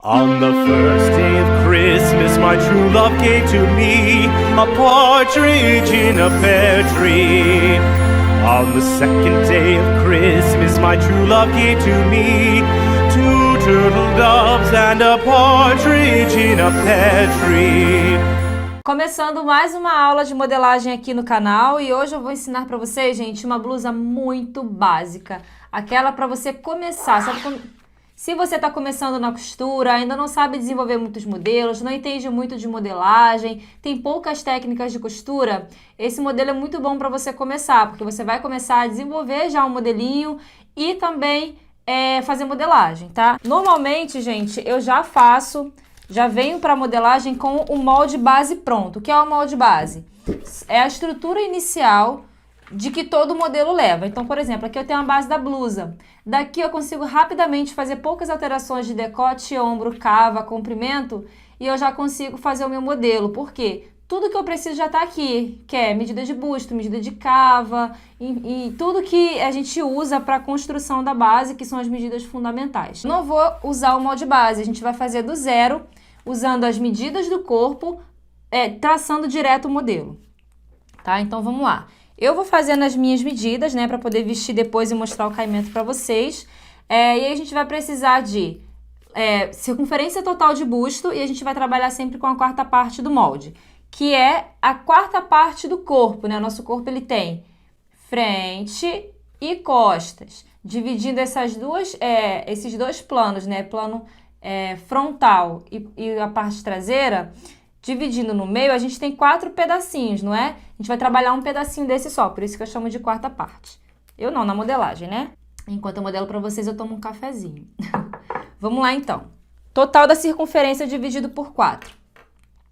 On the first day of Christmas, my true love gave to me a partridge in a pear tree. On the second day of Christmas, my true love gave to me two turtle doves and a partridge in a pear tree. Começando mais uma aula de modelagem aqui no canal e hoje eu vou ensinar para vocês, gente, uma blusa muito básica. Aquela para você começar, sabe quando... Se você está começando na costura, ainda não sabe desenvolver muitos modelos, não entende muito de modelagem, tem poucas técnicas de costura, esse modelo é muito bom para você começar, porque você vai começar a desenvolver já um modelinho e também fazer modelagem, tá? Normalmente, gente, eu já venho para modelagem com o molde base pronto. O que é o molde base? É a estrutura inicial de que todo modelo leva. Então, por exemplo, aqui eu tenho a base da blusa. Daqui eu consigo rapidamente fazer poucas alterações de decote, ombro, cava, comprimento e eu já consigo fazer o meu modelo. Por quê? Tudo que eu preciso já está aqui, que é medida de busto, medida de cava e tudo que a gente usa para a construção da base, que são as medidas fundamentais. Não vou usar o molde base, a gente vai fazer do zero, usando as medidas do corpo, traçando direto o modelo. Tá? Então, vamos lá. Eu vou fazendo as minhas medidas, né, para poder vestir depois e mostrar o caimento para vocês. E aí a gente vai precisar de circunferência total de busto e a gente vai trabalhar sempre com a quarta parte do molde, que é a quarta parte do corpo, né? O nosso corpo ele tem frente e costas, dividindo esses dois planos, né? Plano frontal e a parte traseira. Dividindo no meio, a gente tem 4 pedacinhos, não é? A gente vai trabalhar um pedacinho desse só, por isso que eu chamo de quarta parte. Eu não, na modelagem, né? Enquanto eu modelo para vocês, eu tomo um cafezinho. Vamos lá, então. Total da circunferência dividido por 4.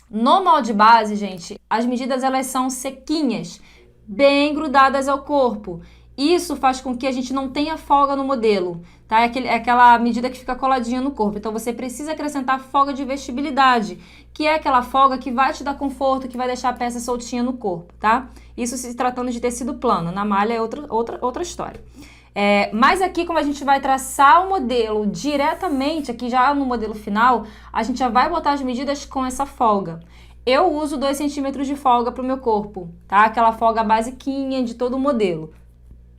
No molde base, gente, as medidas elas são sequinhas, bem grudadas ao corpo. Isso faz com que a gente não tenha folga no modelo, tá? É aquela medida que fica coladinha no corpo. Então, você precisa acrescentar folga de vestibilidade, que é aquela folga que vai te dar conforto, que vai deixar a peça soltinha no corpo, tá? Isso se tratando de tecido plano. Na malha é outra história. Mas aqui, como a gente vai traçar o modelo diretamente, aqui já no modelo final, a gente já vai botar as medidas com essa folga. Eu uso 2 centímetros de folga para o meu corpo, tá? Aquela folga basiquinha de todo o modelo.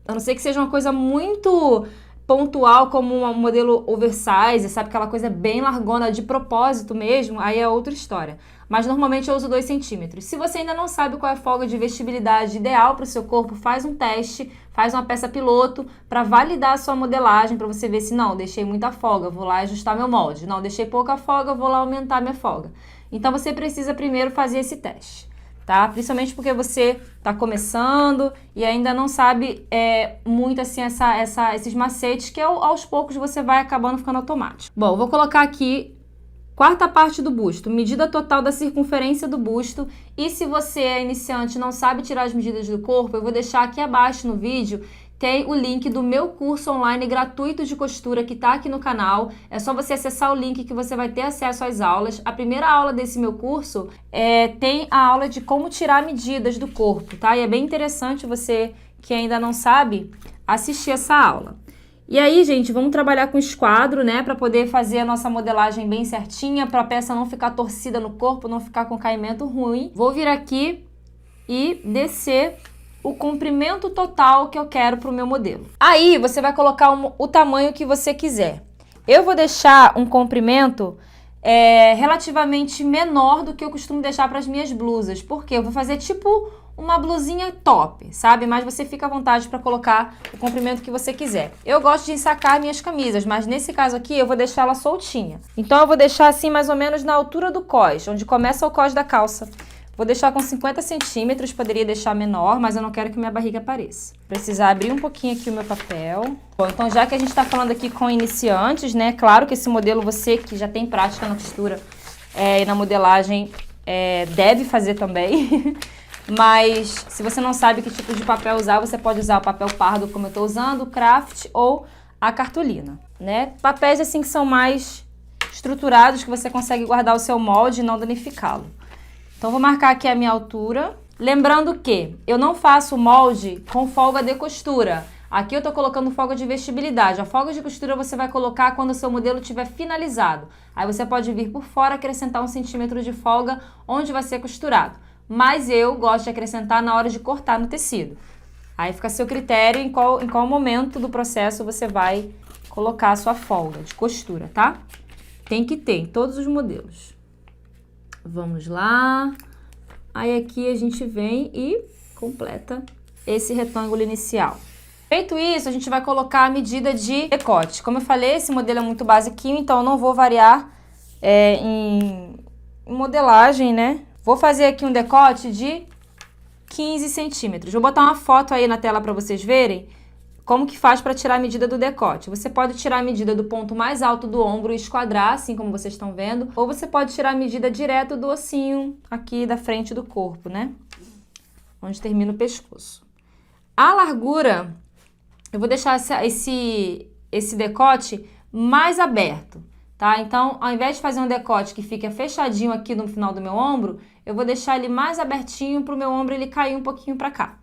A não ser que seja uma coisa muito pontual, como um modelo oversize, sabe? Aquela coisa bem largona, de propósito mesmo, aí é outra história. Mas normalmente eu uso 2 centímetros. Se você ainda não sabe qual é a folga de vestibilidade ideal para o seu corpo, faz um teste, faz uma peça piloto para validar a sua modelagem, para você ver se não, deixei muita folga, vou lá ajustar meu molde. Não, deixei pouca folga, vou lá aumentar minha folga. Então você precisa primeiro fazer esse teste. Tá? Principalmente porque você está começando e ainda não sabe muito assim esses macetes que aos poucos você vai acabando ficando automático. Bom, eu vou colocar aqui quarta parte do busto, medida total da circunferência do busto, e se você é iniciante e não sabe tirar as medidas do corpo, eu vou deixar aqui abaixo no vídeo, tem o link do meu curso online gratuito de costura que está aqui no canal. É só você acessar o link que você vai ter acesso às aulas. A primeira aula desse meu curso tem a aula de como tirar medidas do corpo, tá? E é bem interessante você que ainda não sabe assistir essa aula. E aí, gente, vamos trabalhar com esquadro, né? Para poder fazer a nossa modelagem bem certinha, para a peça não ficar torcida no corpo, não ficar com caimento ruim. Vou vir aqui e descer o comprimento total que eu quero para o meu modelo. Aí você vai colocar o tamanho que você quiser. Eu vou deixar um comprimento relativamente menor do que eu costumo deixar para as minhas blusas, porque eu vou fazer tipo uma blusinha top, sabe? Mas você fica à vontade para colocar o comprimento que você quiser. Eu gosto de ensacar minhas camisas, mas nesse caso aqui eu vou deixar ela soltinha. Então eu vou deixar assim mais ou menos na altura do cós, onde começa o cós da calça. Vou deixar com 50 centímetros, poderia deixar menor, mas eu não quero que minha barriga apareça. Precisar abrir um pouquinho aqui o meu papel. Bom, então já que a gente está falando aqui com iniciantes, né? Claro que esse modelo você que já tem prática na costura e na modelagem deve fazer também. Mas se você não sabe que tipo de papel usar, você pode usar o papel pardo como eu estou usando, o craft ou a cartolina, né? Papéis assim que são mais estruturados, que você consegue guardar o seu molde e não danificá-lo. Então, vou marcar aqui a minha altura. Lembrando que eu não faço molde com folga de costura. Aqui eu tô colocando folga de vestibilidade. A folga de costura você vai colocar quando o seu modelo estiver finalizado. Aí você pode vir por fora, acrescentar 1 centímetro de folga onde vai ser costurado. Mas eu gosto de acrescentar na hora de cortar no tecido. Aí fica a seu critério em qual momento do processo você vai colocar a sua folga de costura, tá? Tem que ter em todos os modelos. Vamos lá. Aí aqui a gente vem e completa esse retângulo inicial. Feito isso, a gente vai colocar a medida de decote. Como eu falei, esse modelo é muito basiquinho, então eu não vou variar em modelagem, né? Vou fazer aqui um decote de 15 centímetros. Vou botar uma foto aí na tela para vocês verem como que faz para tirar a medida do decote. Você pode tirar a medida do ponto mais alto do ombro e esquadrar, assim como vocês estão vendo. Ou você pode tirar a medida direto do ossinho aqui da frente do corpo, né? Onde termina o pescoço. A largura, eu vou deixar esse decote mais aberto, tá? Então, ao invés de fazer um decote que fica fechadinho aqui no final do meu ombro, eu vou deixar ele mais abertinho para o meu ombro ele cair um pouquinho para cá.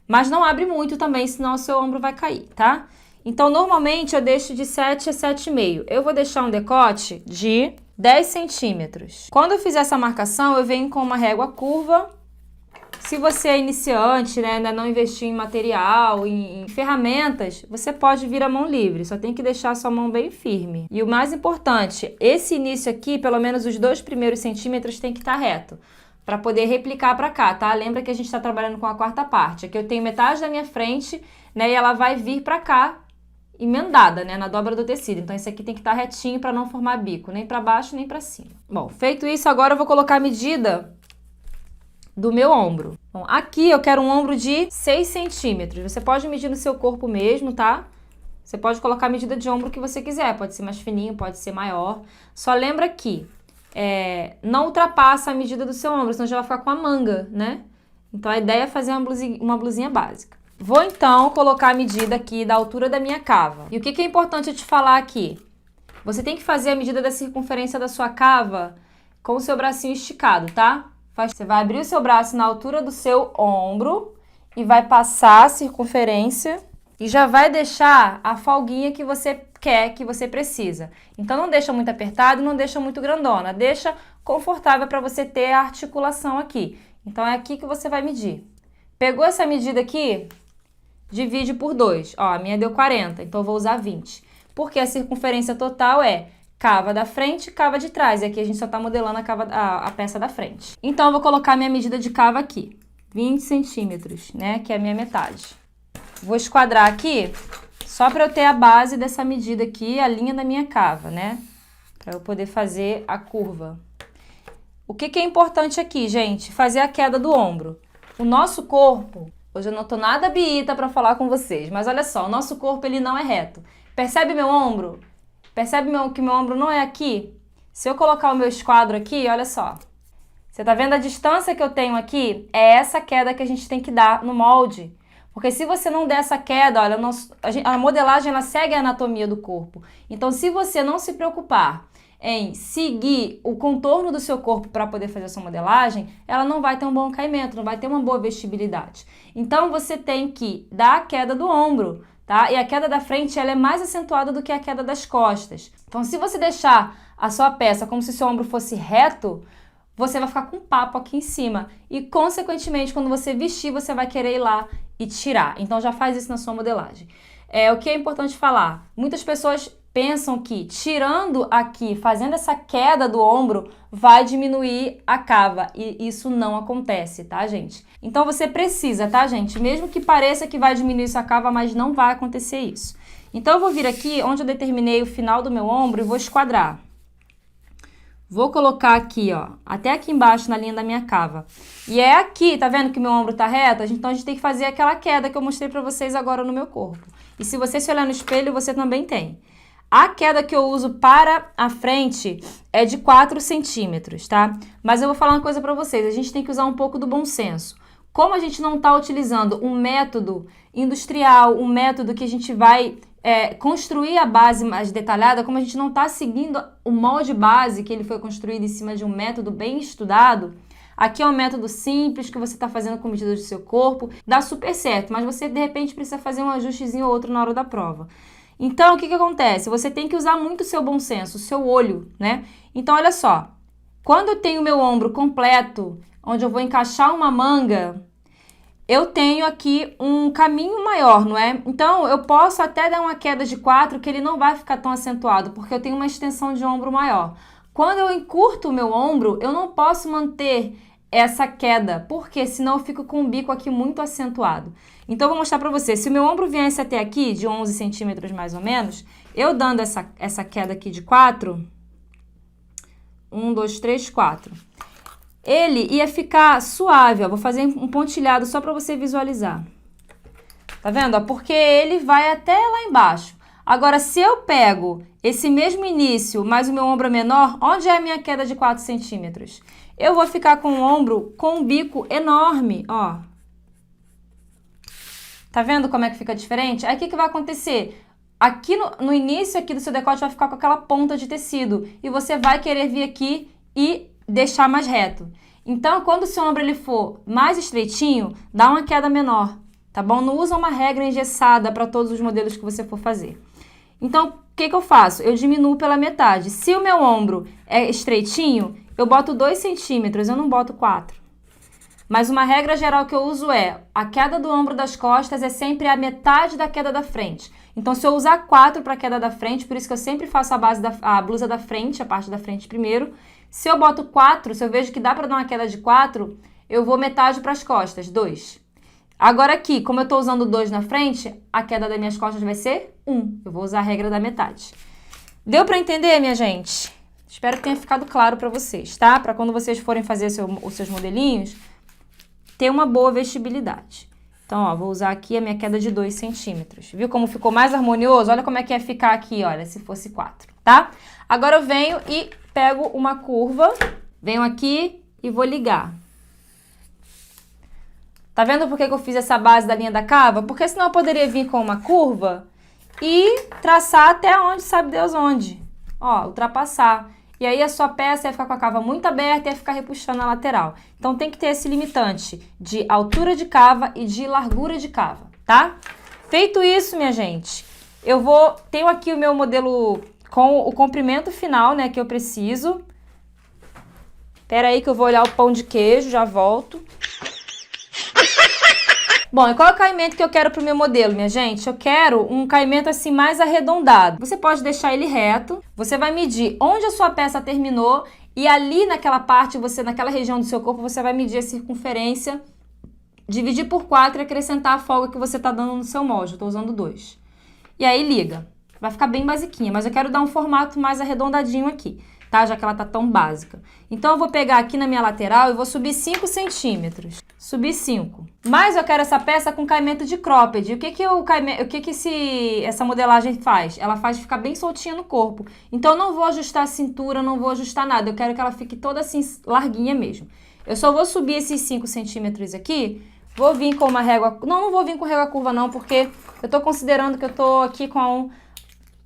Mas não abre muito também, senão o seu ombro vai cair, tá? Então, normalmente, eu deixo de 7 a 7,5. Eu vou deixar um decote de 10 centímetros. Quando eu fizer essa marcação, eu venho com uma régua curva. Se você é iniciante, né, ainda não investiu em material, em ferramentas, você pode vir a mão livre, só tem que deixar a sua mão bem firme. E o mais importante, esse início aqui, pelo menos os 2 primeiros centímetros tem que estar reto, para poder replicar para cá, tá? Lembra que a gente está trabalhando com a quarta parte. Aqui eu tenho metade da minha frente, né, e ela vai vir para cá, emendada, né, na dobra do tecido. Então isso aqui tem que estar retinho para não formar bico, nem para baixo nem para cima. Bom, feito isso, agora eu vou colocar a medida do meu ombro. Bom, aqui eu quero um ombro de 6 centímetros. Você pode medir no seu corpo mesmo, tá? Você pode colocar a medida de ombro que você quiser. Pode ser mais fininho, pode ser maior. Só lembra que não ultrapassa a medida do seu ombro, senão já vai ficar com a manga, né? Então a ideia é fazer uma blusinha básica. Vou então colocar a medida aqui da altura da minha cava. E o que é importante eu te falar aqui? Você tem que fazer a medida da circunferência da sua cava com o seu bracinho esticado, tá? Você vai abrir o seu braço na altura do seu ombro e vai passar a circunferência e já vai deixar a folguinha que você quer, que você precisa. Então não deixa muito apertado e não deixa muito grandona, deixa confortável para você ter a articulação aqui. Então é aqui que você vai medir. Pegou essa medida aqui? Divide por 2. Ó, a minha deu 40, então eu vou usar 20. Porque a circunferência total é cava da frente e cava de trás. E aqui a gente só tá modelando a peça da frente. Então eu vou colocar minha medida de cava aqui. 20 centímetros, né? Que é a minha metade. Vou esquadrar aqui, só para eu ter a base dessa medida aqui, a linha da minha cava, né? Para eu poder fazer a curva. O que é importante aqui, gente? Fazer a queda do ombro. O nosso corpo, hoje eu não tô nada biita para falar com vocês, mas olha só, o nosso corpo ele não é reto. Percebe meu ombro? Percebe que meu ombro não é aqui? Se eu colocar o meu esquadro aqui, olha só. Você tá vendo a distância que eu tenho aqui? É essa queda que a gente tem que dar no molde. Porque se você não der essa queda, olha, a modelagem ela segue a anatomia do corpo. Então, se você não se preocupar em seguir o contorno do seu corpo para poder fazer a sua modelagem, ela não vai ter um bom caimento, não vai ter uma boa vestibilidade. Então, você tem que dar a queda do ombro, tá? E a queda da frente ela é mais acentuada do que a queda das costas. Então, se você deixar a sua peça como se o seu ombro fosse reto, você vai ficar com um papo aqui em cima. E, consequentemente, quando você vestir, você vai querer ir lá e tirar. Então, já faz isso na sua modelagem. O que é importante falar? Muitas pessoas pensam que tirando aqui, fazendo essa queda do ombro, vai diminuir a cava. E isso não acontece, tá, gente? Então, você precisa, tá, gente? Mesmo que pareça que vai diminuir sua cava, mas não vai acontecer isso. Então, eu vou vir aqui, onde eu determinei o final do meu ombro, e vou esquadrar. Vou colocar aqui, ó, até aqui embaixo na linha da minha cava. E é aqui, tá vendo que meu ombro tá reto? Então a gente tem que fazer aquela queda que eu mostrei pra vocês agora no meu corpo. E se você se olhar no espelho, você também tem. A queda que eu uso para a frente é de 4 centímetros, tá? Mas eu vou falar uma coisa pra vocês, a gente tem que usar um pouco do bom senso. Como a gente não tá utilizando um método industrial, um método que a gente vai construir a base mais detalhada, como a gente não está seguindo o molde base que ele foi construído em cima de um método bem estudado, Aqui é um método simples que você está fazendo com medida do seu corpo, dá super certo, mas você de repente precisa fazer um ajustezinho ou outro na hora da prova. Então, o que acontece? Você tem que usar muito o seu bom senso, o seu olho, né? Então, olha só, quando eu tenho meu ombro completo, onde eu vou encaixar uma manga, eu tenho aqui um caminho maior, não é? Então, eu posso até dar uma queda de 4, que ele não vai ficar tão acentuado, porque eu tenho uma extensão de ombro maior. Quando eu encurto o meu ombro, eu não posso manter essa queda, porque senão eu fico com o bico aqui muito acentuado. Então, eu vou mostrar pra você. Se o meu ombro viesse até aqui, de 11 centímetros mais ou menos, eu dando essa queda aqui de 4, 1, 2, 3, 4, ele ia ficar suave, ó. Vou fazer um pontilhado só pra você visualizar. Tá vendo? Ó, porque ele vai até lá embaixo. Agora, se eu pego esse mesmo início, mas o meu ombro é menor, onde é a minha queda de 4 centímetros? Eu vou ficar com o ombro com um bico enorme, ó. Tá vendo como é que fica diferente? Aí, o que vai acontecer? Aqui no início aqui do seu decote vai ficar com aquela ponta de tecido. E você vai querer vir aqui e deixar mais reto. Então, quando o seu ombro ele for mais estreitinho, dá uma queda menor, tá bom? Não usa uma regra engessada para todos os modelos que você for fazer. Então, o que eu faço? Eu diminuo pela metade. Se o meu ombro é estreitinho, eu boto 2 centímetros, eu não boto 4. Mas uma regra geral que eu uso é, a queda do ombro das costas é sempre a metade da queda da frente. Então, se eu usar 4 para a queda da frente, por isso que eu sempre faço a blusa da frente, a parte da frente primeiro. Se eu boto 4, se eu vejo que dá para dar uma queda de 4, eu vou metade para as costas, 2. Agora aqui, como eu estou usando 2 na frente, a queda das minhas costas vai ser 1. Eu vou usar a regra da metade. Deu para entender, minha gente? Espero que tenha ficado claro para vocês, tá? Para quando vocês forem fazer os seus modelinhos, ter uma boa vestibilidade. Então, ó, vou usar aqui a minha queda de 2 centímetros. Viu como ficou mais harmonioso? Olha como é que ia ficar aqui, olha, se fosse 4, tá? Agora eu venho e pego uma curva, venho aqui e vou ligar. Tá vendo por que eu fiz essa base da linha da cava? Porque senão eu poderia vir com uma curva e traçar até onde, sabe Deus onde. Ó, ultrapassar. E aí a sua peça ia ficar com a cava muito aberta e ia ficar repuxando a lateral. Então tem que ter esse limitante de altura de cava e de largura de cava, tá? Feito isso, minha gente, tenho aqui o meu modelo com o comprimento final, né, que eu preciso. Espera aí que eu vou olhar o pão de queijo, já volto. Bom, e qual é o caimento que eu quero pro meu modelo, minha gente? Eu quero um caimento assim mais arredondado. Você pode deixar ele reto, você vai medir onde a sua peça terminou e ali naquela parte, naquela região do seu corpo, você vai medir a circunferência, dividir por 4 e acrescentar a folga que você tá dando no seu molde. Eu tô usando 2. E aí liga. Vai ficar bem basiquinha, mas eu quero dar um formato mais arredondadinho aqui, tá? Já que ela tá tão básica. Então, eu vou pegar aqui na minha lateral e vou subir 5 centímetros. Subir 5. Mas eu quero essa peça com caimento de cropped. O que essa modelagem faz? Ela faz ficar bem soltinha no corpo. Então, eu não vou ajustar a cintura, não vou ajustar nada. Eu quero que ela fique toda assim, larguinha mesmo. Eu só vou subir esses 5 centímetros aqui. Vou vir com uma régua... Não vou vir com régua curva não, porque eu tô considerando que eu tô aqui com...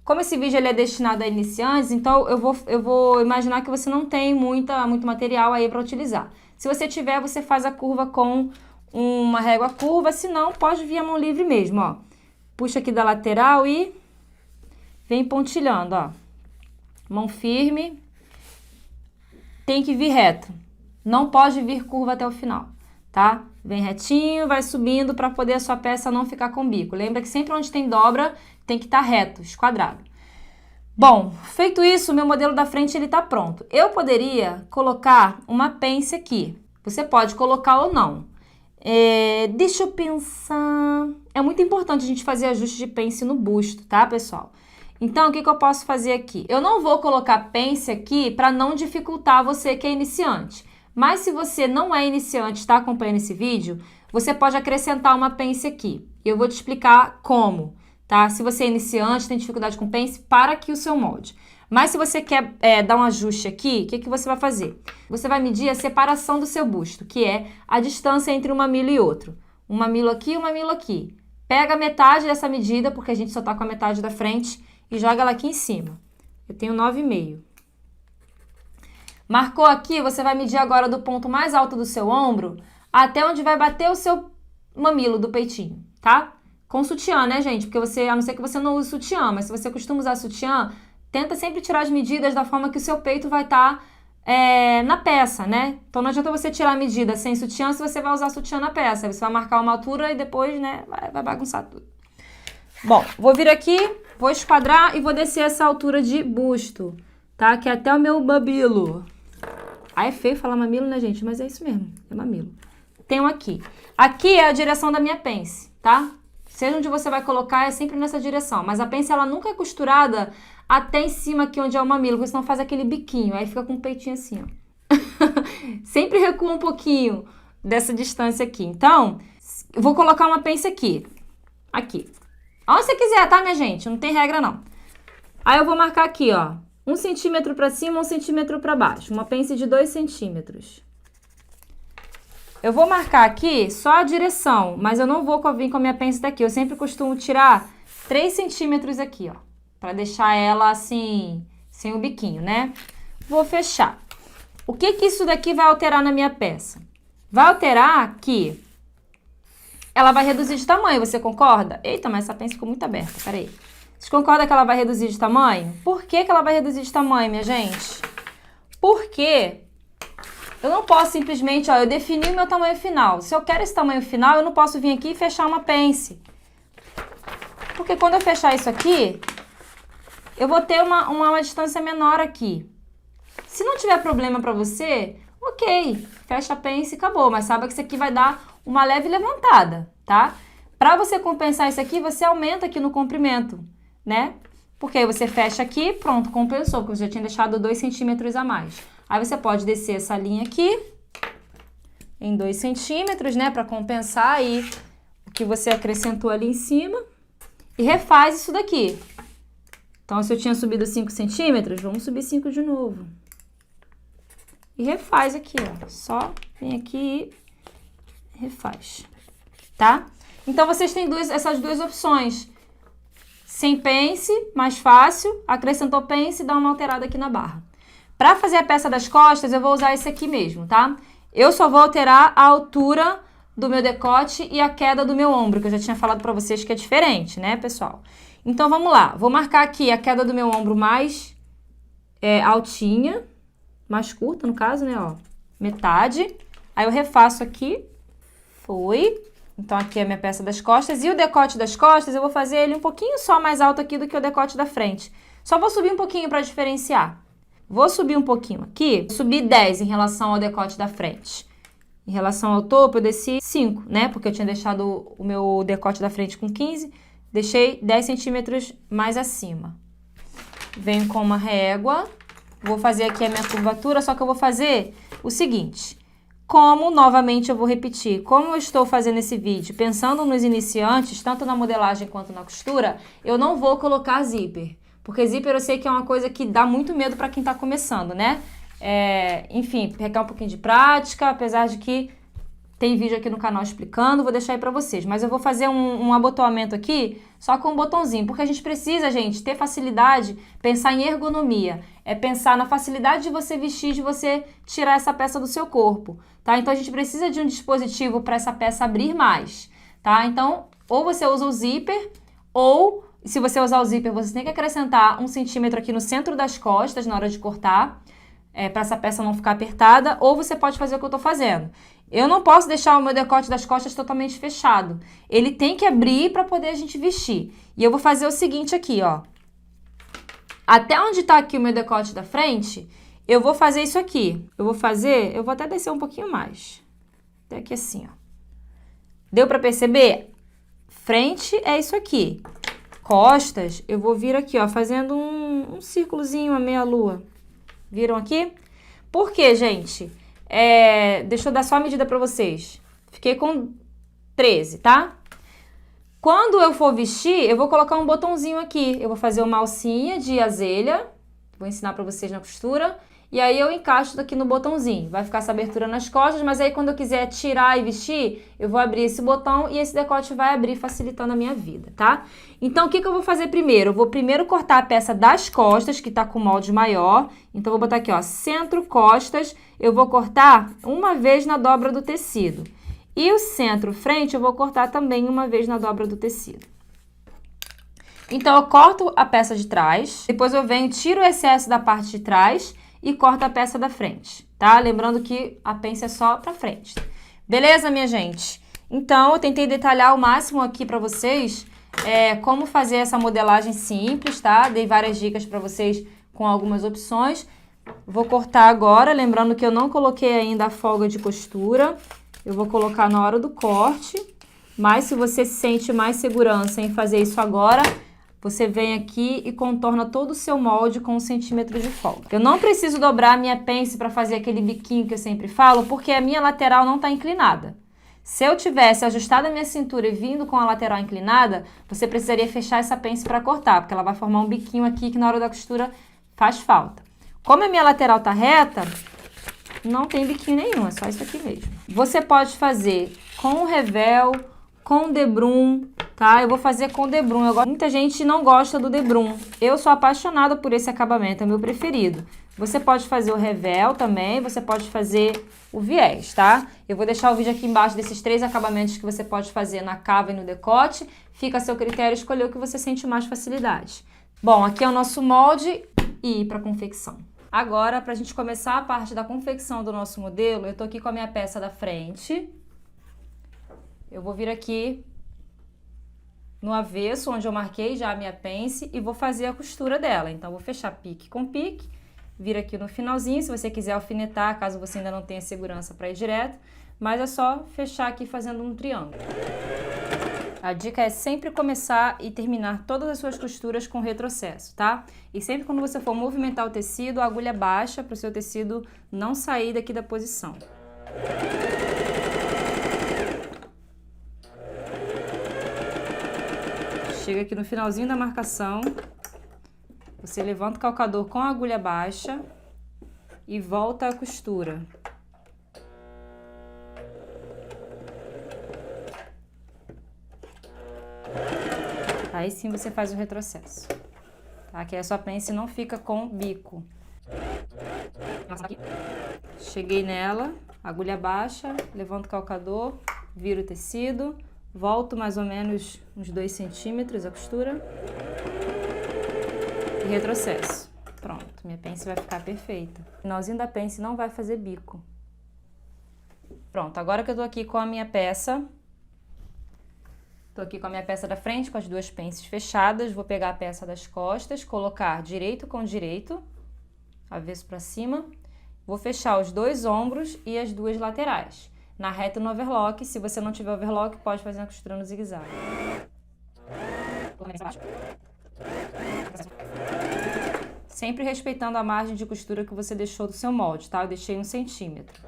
Como esse vídeo ele é destinado a iniciantes, então eu vou imaginar que você não tem muito material aí para utilizar. Se você tiver, você faz a curva com uma régua curva, se não, pode vir a mão livre mesmo, ó. Puxa aqui da lateral e vem pontilhando, ó. Mão firme. Tem que vir reto. Não pode vir curva até o final, tá? Vem retinho, vai subindo para poder a sua peça não ficar com bico. Lembra que sempre onde tem dobra, tem que estar reto, esquadrado. Bom, feito isso, o meu modelo da frente ele tá pronto. Eu poderia colocar uma pence aqui. Você pode colocar ou não. Deixa eu pensar... É muito importante a gente fazer ajuste de pence no busto, tá, pessoal? Então, o que eu posso fazer aqui? Eu não vou colocar pence aqui para não dificultar você que é iniciante. Mas se você não é iniciante, está acompanhando esse vídeo, você pode acrescentar uma pence aqui. Eu vou te explicar como, tá? Se você é iniciante, tem dificuldade com pence, para aqui o seu molde. Mas se você quer dar um ajuste aqui, o que você vai fazer? Você vai medir a separação do seu busto, que é a distância entre um mamilo e outro. Um mamilo aqui e um mamilo aqui. Pega a metade dessa medida, porque a gente só tá com a metade da frente, e joga ela aqui em cima. Eu tenho 9,5. Marcou aqui, você vai medir agora do ponto mais alto do seu ombro até onde vai bater o seu mamilo do peitinho, tá? Com sutiã, né, gente? Porque você, a não ser que você não use sutiã, mas se você costuma usar sutiã, tenta sempre tirar as medidas da forma que o seu peito vai estar na peça, né? Então não adianta você tirar a medida sem sutiã se você vai usar sutiã na peça. Aí você vai marcar uma altura e depois, né, vai bagunçar tudo. Bom, vou vir aqui, vou esquadrar e vou descer essa altura de busto, tá? Que é até o meu mamilo. Aí é feio falar mamilo, né, gente? Mas é isso mesmo, é mamilo. Tenho aqui. Aqui é a direção da minha pence, tá? Seja onde você vai colocar, é sempre nessa direção. Mas a pence, ela nunca é costurada até em cima aqui onde é o mamilo, porque senão faz aquele biquinho. Aí fica com o peitinho assim, ó. Sempre recua um pouquinho dessa distância aqui. Então, eu vou colocar uma pence aqui. Aqui. Onde você quiser, tá, minha gente? Não tem regra, não. Aí eu vou marcar aqui, ó. 1 centímetro pra cima, 1 centímetro pra baixo. Uma pence de 2 centímetros. Eu vou marcar aqui só a direção, mas eu não vou vir com a minha pence daqui. Eu sempre costumo tirar 3 centímetros aqui, ó. Pra deixar ela assim, sem o biquinho, né? Vou fechar. O que que isso daqui vai alterar na minha peça? Vai alterar que ela vai reduzir de tamanho, você concorda? Eita, mas essa pence ficou muito aberta, peraí. Vocês concordam que ela vai reduzir de tamanho? Por que que ela vai reduzir de tamanho, minha gente? Porque eu não posso simplesmente, ó, eu defini o meu tamanho final. Se eu quero esse tamanho final, eu não posso vir aqui e fechar uma pence. Porque quando eu fechar isso aqui, eu vou ter uma distância menor aqui. Se não tiver problema pra você, ok, fecha a pence e acabou. Mas saiba que isso aqui vai dar uma leve levantada, tá? Pra você compensar isso aqui, você aumenta aqui no comprimento, né? Porque aí você fecha aqui, pronto, compensou, porque eu já tinha deixado 2 centímetros a mais. Aí você pode descer essa linha aqui em 2 centímetros, né? Pra compensar aí o que você acrescentou ali em cima. E refaz isso daqui. Então, se eu tinha subido 5 centímetros, vamos subir 5 de novo. E refaz aqui, ó. Só vem aqui e refaz, tá? Então, vocês têm essas duas opções. Sem pence, mais fácil. Acrescentou pence, dá uma alterada aqui na barra. Para fazer a peça das costas, eu vou usar esse aqui mesmo, tá? Eu só vou alterar a altura do meu decote e a queda do meu ombro, que eu já tinha falado para vocês que é diferente, né, pessoal? Então, vamos lá. Vou marcar aqui a queda do meu ombro mais altinha, mais curta, no caso, né, ó. Metade. Aí eu refaço aqui. Foi. Então, aqui é a minha peça das costas. E o decote das costas, eu vou fazer ele um pouquinho só mais alto aqui do que o decote da frente. Só vou subir um pouquinho para diferenciar. Vou subir um pouquinho aqui. Subi 10 em relação ao decote da frente. Em relação ao topo, eu desci 5, né? Porque eu tinha deixado o meu decote da frente com 15. Deixei 10 centímetros mais acima. Venho com uma régua. Vou fazer aqui a minha curvatura, só que eu vou fazer o seguinte. Como, novamente, eu vou repetir, como eu estou fazendo esse vídeo, pensando nos iniciantes, tanto na modelagem quanto na costura, eu não vou colocar zíper. Porque zíper eu sei que é uma coisa que dá muito medo para quem está começando, né? Enfim, requer um pouquinho de prática, apesar de que tem vídeo aqui no canal explicando, vou deixar aí pra vocês. Mas eu vou fazer um abotoamento aqui só com um botãozinho, porque a gente precisa, gente, ter facilidade, pensar em ergonomia. É pensar na facilidade de você vestir, de você tirar essa peça do seu corpo, tá? Então a gente precisa de um dispositivo para essa peça abrir mais, tá? Então, ou você usa o zíper, ou se você usar o zíper, você tem que acrescentar 1 centímetro aqui no centro das costas na hora de cortar, para essa peça não ficar apertada, ou você pode fazer o que eu tô fazendo. Eu não posso deixar o meu decote das costas totalmente fechado. Ele tem que abrir para poder a gente vestir. E eu vou fazer o seguinte aqui, ó. Até onde tá aqui o meu decote da frente, eu vou fazer isso aqui. Eu vou até descer um pouquinho mais. Até aqui assim, ó. Deu para perceber? Frente é isso aqui. Costas, eu vou vir aqui, ó, fazendo um círculozinho, uma meia lua. Viram aqui? Por quê, gente? Deixa eu dar só a medida pra vocês. Fiquei com 13, tá? Quando eu for vestir, eu vou colocar um botãozinho aqui. Eu vou fazer uma alcinha de azelha. Vou ensinar pra vocês na costura. E aí eu encaixo aqui no botãozinho. Vai ficar essa abertura nas costas, mas aí quando eu quiser tirar e vestir, eu vou abrir esse botão e esse decote vai abrir, facilitando a minha vida, tá? Então, o que eu vou fazer primeiro? Eu vou primeiro cortar a peça das costas, que tá com molde maior. Então, eu vou botar aqui, ó, centro, costas. Eu vou cortar uma vez na dobra do tecido. E o centro, frente, eu vou cortar também uma vez na dobra do tecido. Então, eu corto a peça de trás, depois eu venho, tiro o excesso da parte de trás e corto a peça da frente, tá? Lembrando que a pence é só pra frente. Beleza, minha gente? Então, eu tentei detalhar ao máximo aqui pra vocês como fazer essa modelagem simples, tá? Dei várias dicas pra vocês com algumas opções. Vou cortar agora, lembrando que eu não coloquei ainda a folga de costura. Eu vou colocar na hora do corte, mas se você sente mais segurança em fazer isso agora, você vem aqui e contorna todo o seu molde com 1 centímetro de folga. Eu não preciso dobrar a minha pence para fazer aquele biquinho que eu sempre falo, porque a minha lateral não está inclinada. Se eu tivesse ajustado a minha cintura e vindo com a lateral inclinada, você precisaria fechar essa pence para cortar, porque ela vai formar um biquinho aqui que na hora da costura faz falta. Como a minha lateral está reta, não tem biquinho nenhum, é só isso aqui mesmo. Você pode fazer com revel, com debrum, tá? Eu vou fazer com debrum. Muita gente não gosta do debrum. Eu sou apaixonada por esse acabamento, é meu preferido. Você pode fazer o revel também, você pode fazer o viés, tá? Eu vou deixar o vídeo aqui embaixo desses 3 acabamentos que você pode fazer na cava e no decote. Fica a seu critério escolher o que você sente mais facilidade. Bom, aqui é o nosso molde e ir para confecção. Agora, para a gente começar a parte da confecção do nosso modelo, eu tô aqui com a minha peça da frente. Eu vou vir aqui no avesso, onde eu marquei já a minha pence, e vou fazer a costura dela. Então, vou fechar pique com pique, vir aqui no finalzinho, se você quiser alfinetar, caso você ainda não tenha segurança para ir direto, mas é só fechar aqui fazendo um triângulo. A dica é sempre começar e terminar todas as suas costuras com retrocesso, tá? E sempre quando você for movimentar o tecido, a agulha baixa para o seu tecido não sair daqui da posição. Chega aqui no finalzinho da marcação, você levanta o calcador com a agulha baixa e volta a costura. Aí sim você faz o retrocesso, tá? Que a sua pence não fica com bico. Cheguei nela, agulha baixa, levanto o calcador, viro o tecido, volto mais ou menos uns 2 centímetros a costura e retrocesso. Pronto, minha pence vai ficar perfeita. O finalzinho da pence não vai fazer bico. Pronto, agora que eu tô aqui com a minha peça, tô aqui com a minha peça da frente, com as 2 pences fechadas, vou pegar a peça das costas, colocar direito com direito, avesso para cima, vou fechar os 2 ombros e as 2 laterais. Na reta no overlock, se você não tiver overlock, pode fazer uma costura no zigue-zague. Sempre respeitando a margem de costura que você deixou do seu molde, tá? Eu deixei 1 centímetro.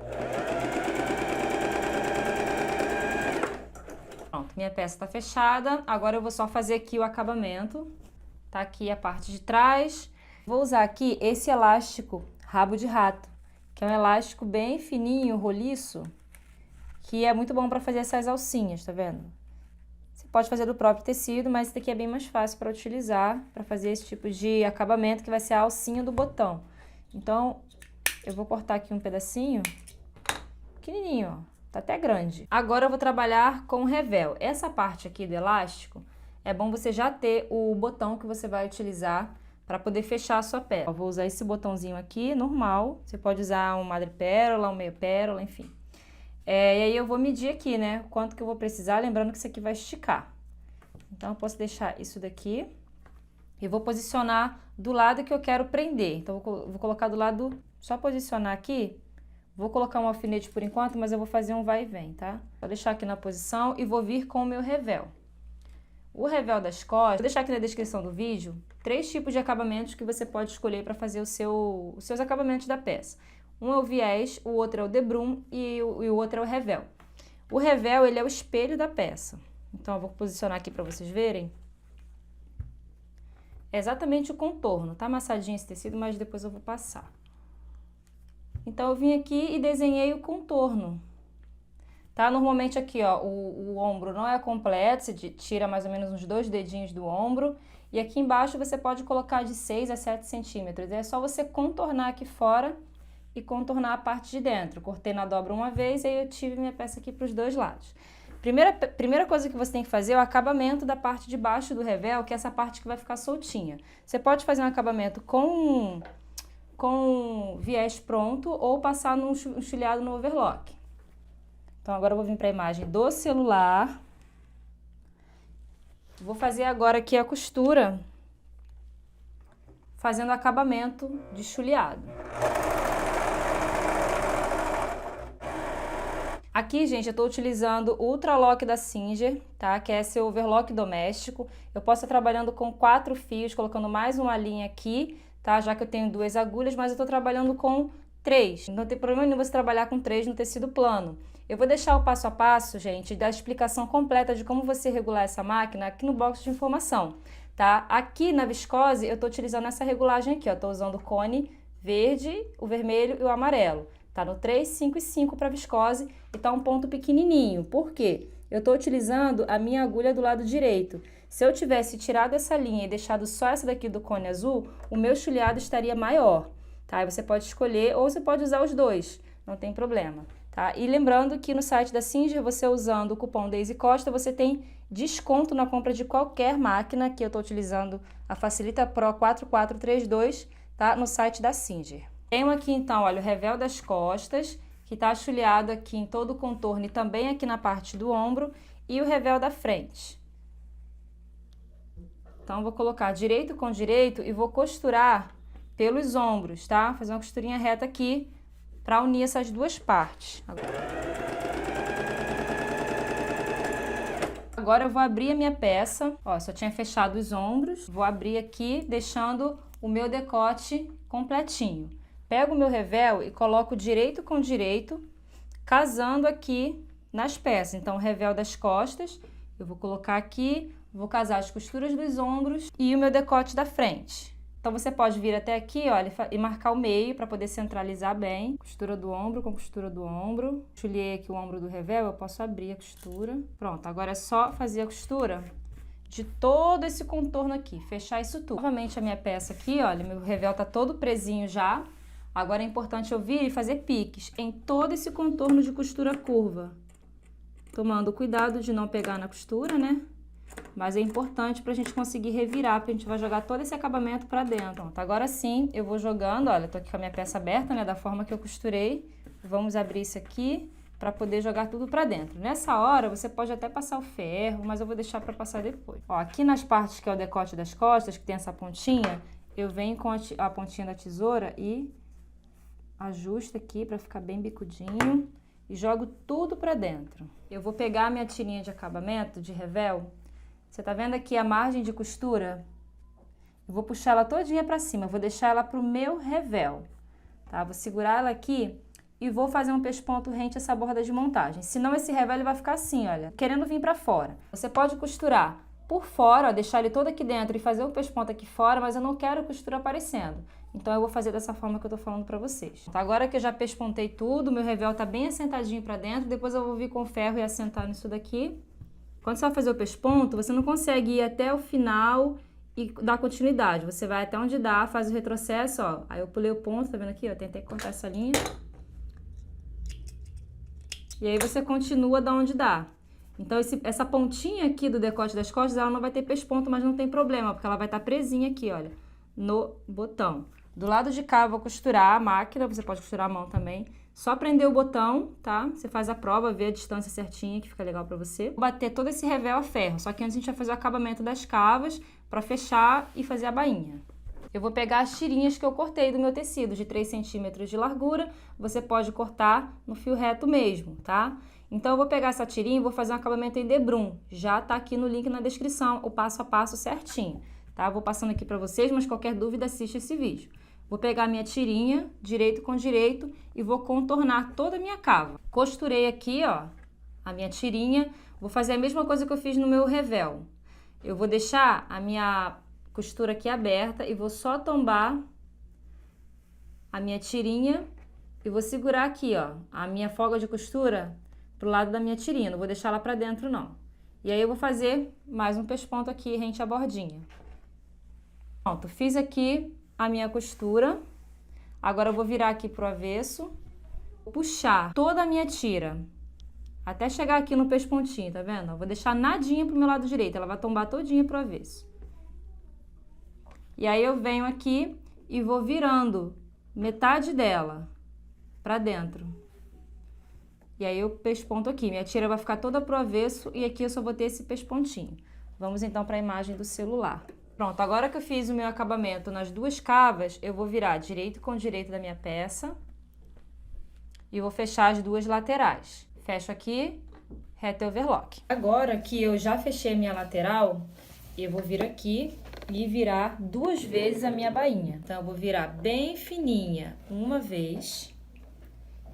Pronto, minha peça tá fechada. Agora eu vou só fazer aqui o acabamento. Tá aqui a parte de trás. Vou usar aqui esse elástico rabo de rato, que é um elástico bem fininho, roliço, que é muito bom para fazer essas alcinhas, tá vendo? Você pode fazer do próprio tecido, mas esse daqui é bem mais fácil para utilizar, para fazer esse tipo de acabamento, que vai ser a alcinha do botão. Então, eu vou cortar aqui um pedacinho pequenininho, ó. Tá até grande. Agora eu vou trabalhar com o revel. Essa parte aqui do elástico, é bom você já ter o botão que você vai utilizar para poder fechar a sua peça. Eu vou usar esse botãozinho aqui, normal. Você pode usar um madrepérola, um meio pérola, enfim. E aí eu vou medir aqui, né, quanto que eu vou precisar, lembrando que isso aqui vai esticar. Então, eu posso deixar isso daqui e vou posicionar do lado que eu quero prender. Então, eu vou colocar do lado, só posicionar aqui. Vou colocar um alfinete por enquanto, mas eu vou fazer um vai e vem, tá? Vou deixar aqui na posição e vou vir com o meu revel. O revel das costas, vou deixar aqui na descrição do vídeo 3 tipos de acabamentos que você pode escolher para fazer os seus acabamentos da peça. Um é o viés, o outro é o debrum e o outro é o revel. O revel, ele é o espelho da peça. Então, eu vou posicionar aqui para vocês verem. É exatamente o contorno. Tá amassadinho esse tecido, mas depois eu vou passar. Então, eu vim aqui e desenhei o contorno. Tá? Normalmente aqui, ó, o ombro não é completo, você tira mais ou menos uns 2 dedinhos do ombro. E aqui embaixo você pode colocar de 6 a 7 centímetros. É só você contornar aqui fora e contornar a parte de dentro. Cortei na dobra uma vez e aí eu tive minha peça aqui para os dois lados. Primeira coisa que você tem que fazer é o acabamento da parte de baixo do revel, que é essa parte que vai ficar soltinha. Você pode fazer um acabamento com viés pronto ou passar num enxulhado no overlock. Então agora eu vou vir para a imagem do celular. Vou fazer agora aqui a costura, fazendo o acabamento de chuleado. Aqui, gente, eu estou utilizando o Ultralock da Singer, tá? Que é seu overlock doméstico. Eu posso estar trabalhando com 4 fios, colocando mais uma linha aqui, tá? Já que eu tenho 2 agulhas, mas eu estou trabalhando com 3. Não tem problema nenhum você trabalhar com 3 no tecido plano. Eu vou deixar o passo a passo, gente, da explicação completa de como você regular essa máquina aqui no box de informação, tá? Aqui na viscose, eu estou utilizando essa regulagem aqui, ó. Estou usando o cone verde, o vermelho e o amarelo. Tá no 3, 5 e 5 para viscose e tá um ponto pequenininho. Por quê? Eu estou utilizando a minha agulha do lado direito. Se eu tivesse tirado essa linha e deixado só essa daqui do cone azul, o meu chuleado estaria maior, tá? Aí você pode escolher ou você pode usar os dois, não tem problema, tá? E lembrando que no site da Singer, você usando o cupom Daisy Costa, você tem desconto na compra de qualquer máquina, que eu estou utilizando a Facilita Pro 4432, tá? No site da Singer. Tenho aqui então, olha, o revel das costas, que está chuleado aqui em todo o contorno e também aqui na parte do ombro, e o revel da frente. Então, vou colocar direito com direito e vou costurar pelos ombros, tá? Fazer uma costurinha reta aqui para unir essas duas partes. Agora eu vou abrir a minha peça, ó, só tinha fechado os ombros, vou abrir aqui deixando o meu decote completinho. Pego o meu revel e coloco direito com direito, casando aqui nas peças. Então, o revel das costas, eu vou colocar aqui, vou casar as costuras dos ombros e o meu decote da frente. Então, você pode vir até aqui, olha, e marcar o meio para poder centralizar bem. Costura do ombro com costura do ombro. Chuleei aqui o ombro do revel, eu posso abrir a costura. Pronto, agora é só fazer a costura de todo esse contorno aqui, fechar isso tudo. Novamente a minha peça aqui, olha, meu revel tá todo presinho já. Agora é importante eu vir e fazer piques em todo esse contorno de costura curva. Tomando cuidado de não pegar na costura, né? Mas é importante pra gente conseguir revirar, porque a gente vai jogar todo esse acabamento pra dentro. Pronto, agora sim eu vou jogando, olha, tô aqui com a minha peça aberta, né? Da forma que eu costurei. Vamos abrir isso aqui pra poder jogar tudo pra dentro. Nessa hora você pode até passar o ferro, mas eu vou deixar pra passar depois. Ó, aqui nas partes que é o decote das costas, que tem essa pontinha, eu venho com a pontinha da tesoura e ajusto aqui para ficar bem bicudinho e jogo tudo para dentro. Eu vou pegar a minha tirinha de acabamento de revel. Você tá vendo aqui a margem de costura? Eu vou puxar ela todinha para cima, eu vou deixar ela pro meu revel, tá? Vou segurar ela aqui e vou fazer um pesponto rente a essa borda de montagem. Senão esse revel ele vai ficar assim, olha, querendo vir para fora. Você pode costurar por fora, ó, deixar ele todo aqui dentro e fazer o pesponto aqui fora, mas eu não quero costura aparecendo. Então, eu vou fazer dessa forma que eu tô falando pra vocês. Então, agora que eu já pespontei tudo, meu revel tá bem assentadinho pra dentro, depois eu vou vir com o ferro e assentar nisso daqui. Quando você vai fazer o pesponto, você não consegue ir até o final e dar continuidade. Você vai até onde dá, faz o retrocesso, ó. Aí eu pulei o ponto, tá vendo aqui, ó? Tentei cortar essa linha. E aí você continua da onde dá. Então, essa pontinha aqui do decote das costas, ela não vai ter pesponto, mas não tem problema, porque ela vai estar presinha aqui, olha, no botão. Do lado de cá, eu vou costurar a máquina, você pode costurar a mão também. Só prender o botão, tá? Você faz a prova, vê a distância certinha, que fica legal pra você. Vou bater todo esse revel a ferro, só que antes a gente vai fazer o acabamento das cavas pra fechar e fazer a bainha. Eu vou pegar as tirinhas que eu cortei do meu tecido, de 3 centímetros de largura. Você pode cortar no fio reto mesmo, tá? Então, eu vou pegar essa tirinha e vou fazer um acabamento em debrum. Já tá aqui no link na descrição, o passo a passo certinho, tá? Vou passando aqui pra vocês, mas qualquer dúvida, assiste esse vídeo. Vou pegar a minha tirinha, direito com direito, e vou contornar toda a minha cava. Costurei aqui, ó, a minha tirinha. Vou fazer a mesma coisa que eu fiz no meu revel. Eu vou deixar a minha costura aqui aberta e vou só tombar a minha tirinha E vou segurar aqui, ó, a minha folga de costura pro lado da minha tirinha, não vou deixar ela pra dentro não. E aí eu vou fazer mais um pesponto aqui rente à bordinha. Pronto, fiz aqui a minha costura. Agora eu vou virar aqui pro avesso, puxar toda a minha tira até chegar aqui no pespontinho, tá vendo? Eu vou deixar nadinha pro meu lado direito, ela vai tombar todinha pro avesso. E aí eu venho aqui e vou virando metade dela pra dentro. E aí eu pesponto aqui, minha tira vai ficar toda pro avesso e aqui eu só vou ter esse pespontinho. Vamos então para a imagem do celular. Pronto, agora que eu fiz o meu acabamento nas duas cavas, eu vou virar direito com direito da minha peça e vou fechar as duas laterais. Fecho aqui, reto overlock. Agora que eu já fechei a minha lateral, eu vou vir aqui e virar duas vezes a minha bainha. Então, eu vou virar bem fininha uma vez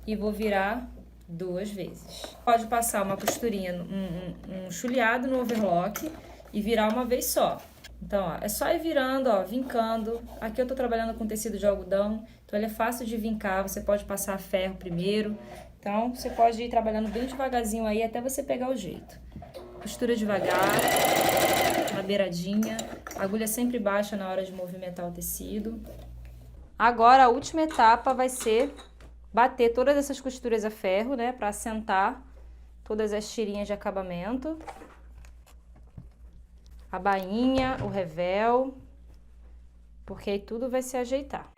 e vou virar duas vezes. Pode passar uma costurinha, um chuleado no overlock e virar uma vez só. Então, ó, é só ir virando, ó, vincando. Aqui eu tô trabalhando com tecido de algodão, então ele é fácil de vincar, você pode passar ferro primeiro. Então, você pode ir trabalhando bem devagarzinho aí até você pegar o jeito. Costura devagar, na beiradinha, agulha sempre baixa na hora de movimentar o tecido. Agora, a última etapa vai ser bater todas essas costuras a ferro, né, pra assentar todas as tirinhas de acabamento. A bainha, o revel, porque aí tudo vai se ajeitar.